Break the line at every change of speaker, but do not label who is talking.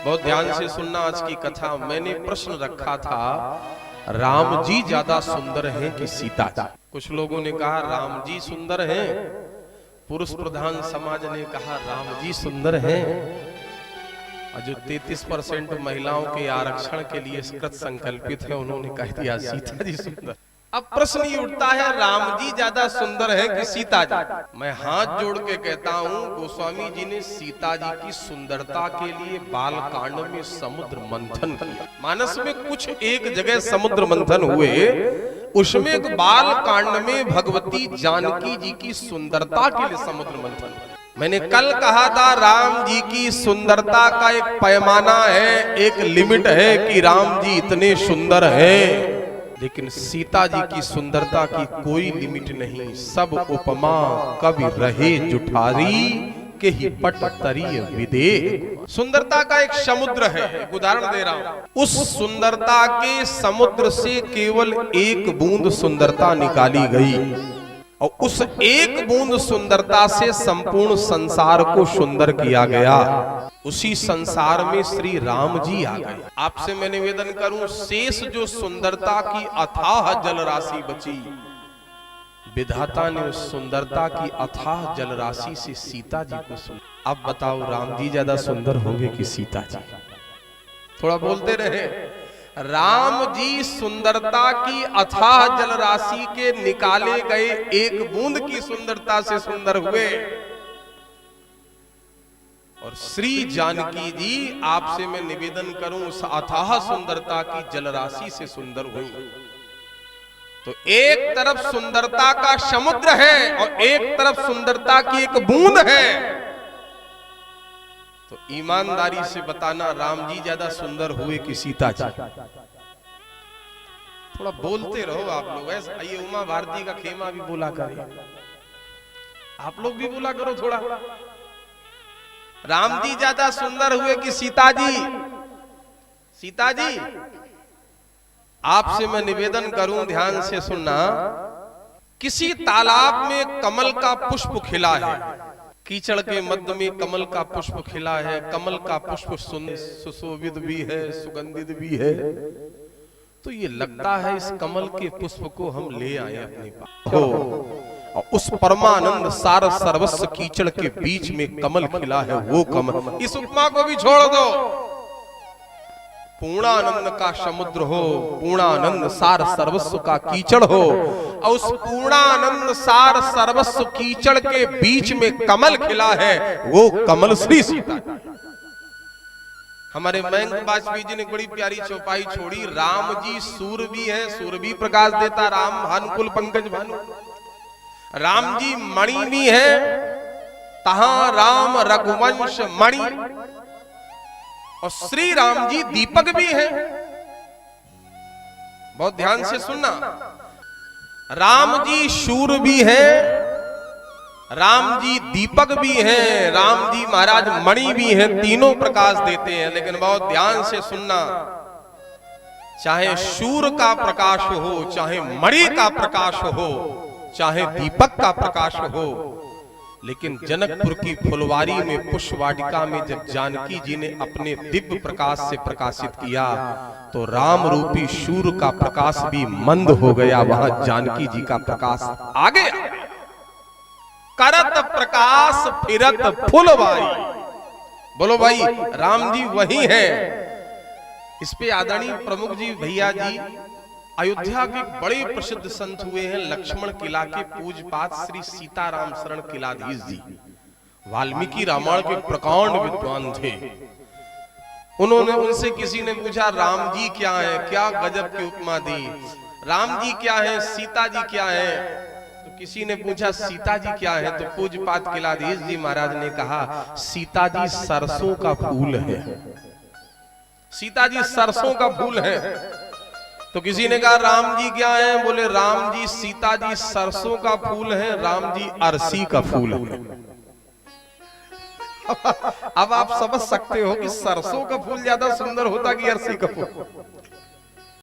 बहुत ध्यान से सुनना आज की कथा। मैंने प्रश्न रखा था, राम जी ज्यादा सुंदर हैं कि सीता जी? कुछ लोगों ने कहा राम जी सुंदर हैं, पुरुष प्रधान समाज ने कहा राम जी सुंदर हैं, और जो 33% महिलाओं के आरक्षण के लिए कृत संकल्पित है उन्होंने कह दिया सीता जी सुंदर। अब प्रश्न ये उठता है, राम जी ज्यादा सुंदर है कि सीता जी? मैं हाथ जोड़ के कहता हूँ, गोस्वामी जी ने सीता जी की सुंदरता के लिए बाल कांड में समुद्र मंथन किया। मानस में कुछ एक जगह समुद्र मंथन हुए, उसमें एक बाल कांड में भगवती जानकी जी की सुंदरता के लिए समुद्र मंथन। मैंने कल कहा था, राम जी की सुंदरता का एक पैमाना है, एक लिमिट है कि राम जी इतने सुंदर हैं, लेकिन सीता जी की सुंदरता की कोई लिमिट नहीं। सब उपमा कवि रहे जुठारी के ही पट तरीय विदेह। सुंदरता का एक समुद्र है, एक उदाहरण दे रहा हूं। उस सुंदरता के समुद्र से केवल एक बूंद सुंदरता निकाली गई, और उस एक बूंद सुंदरता से संपूर्ण संसार को सुंदर किया गया। उसी संसार में श्री राम जी आ गए। आपसे मैं निवेदन करूं, शेष जो सुंदरता की अथाह जल राशि बची, विधाता ने उस सुंदरता की अथाह जल राशि से सीता जी को सुन। अब बताओ, राम जी ज्यादा सुंदर होंगे कि सीता जी? थोड़ा बोलते रहे। राम जी सुंदरता की अथाह जल राशि के निकाले गए एक बूंद की सुंदरता से सुंदर हुए, और श्री जानकी जी आपसे मैं निवेदन करूं, उस अथाह सुंदरता की जल राशि से सुंदर हुई। तो एक तरफ सुंदरता का समुद्र है और एक तरफ सुंदरता की एक बूंद है, तो ईमानदारी से बताना, राम जी ज्यादा सुंदर हुए कि सीता जी? थोड़ा बोलते रहो आप लोग। ऐसा ये उमा भारती का खेमा भी बोला करे, आप लोग भी बोला करो थोड़ा। राम जी ज्यादा सुंदर हुए कि सीता जी? सीता जी, आपसे मैं निवेदन करूं, ध्यान से सुनना। किसी तालाब में कमल का पुष्प खिला है, कीचड़ के मध्य में कमल का पुष्प खिला है। कमल का पुष्प सुशोभित भी है, सुगंधित भी है, तो ये लगता है इस कमल के पुष्प को हम ले आए अपने पास हो, और उस परमानंद सार सर्वस्व कीचड़ के बीच में कमल खिला है, वो कमल। इस उपमा को भी छोड़ दो, पूर्णानंद का समुद्र हो, पूर्णानंद सार सर्वस्व का कीचड़ हो, और उस पूर्णानंद सार सर्वस्व कीचड़ के बीच में कमल खिला है, वो कमल श्री सीता। हमारे मयंक वाजपेयी जी ने बड़ी प्यारी चौपाई छोड़ी, राम जी सूर भी है, सूर भी प्रकाश देता, राम भानुकुल पंकज भानु। राम जी मणि भी है, तहां राम रघुवंश मणि, और श्री राम जी दीपक भी है। बहुत ध्यान से सुनना, राम जी शूर भी है, राम जी दीपक भी हैं, राम जी महाराज मणि भी हैं, तीनों प्रकाश देते हैं। लेकिन बहुत ध्यान से सुनना, चाहे शूर का प्रकाश हो, चाहे मणि का प्रकाश हो, चाहे दीपक का प्रकाश हो, लेकिन जनकपुर की फुलवारी में पुष्पवाटिका में जब जानकी जी ने अपने दिव्य प्रकाश से प्रकाशित किया, तो राम रूपी शूर का प्रकाश भी मंद हो गया, वहां जानकी जी का प्रकाश आ गया। करत प्रकाश फिरत फुलवारी। बोलो भाई, राम जी वही है। इस पे आदरणीय प्रमुख जी भैया जी अयोध्या के बड़े प्रसिद्ध संत हुए हैं, लक्ष्मण किला के पूजपात श्री सीताराम शरण किलाधीश जी। वाल्मीकि रामायण के प्रकांड विद्वान थे। उन्होंने, उनसे किसी ने पूछा राम जी क्या है, क्या गजब की उपमा दी, राम जी क्या है, सीता जी क्या है? किसी ने पूछा सीता जी क्या है, तो पूजपात किलाधीश जी महाराज ने कहा सीता जी सरसों का फूल है, सीता जी सरसों का फूल है। तो किसी ने कहा राम जी क्या है, बोले राम जी, सीता जी सरसों का फूल है, राम जी अरसी का फूल है। अब आप समझ सकते हो कि सरसों का फूल ज्यादा सुंदर होता कि अरसी का फूल।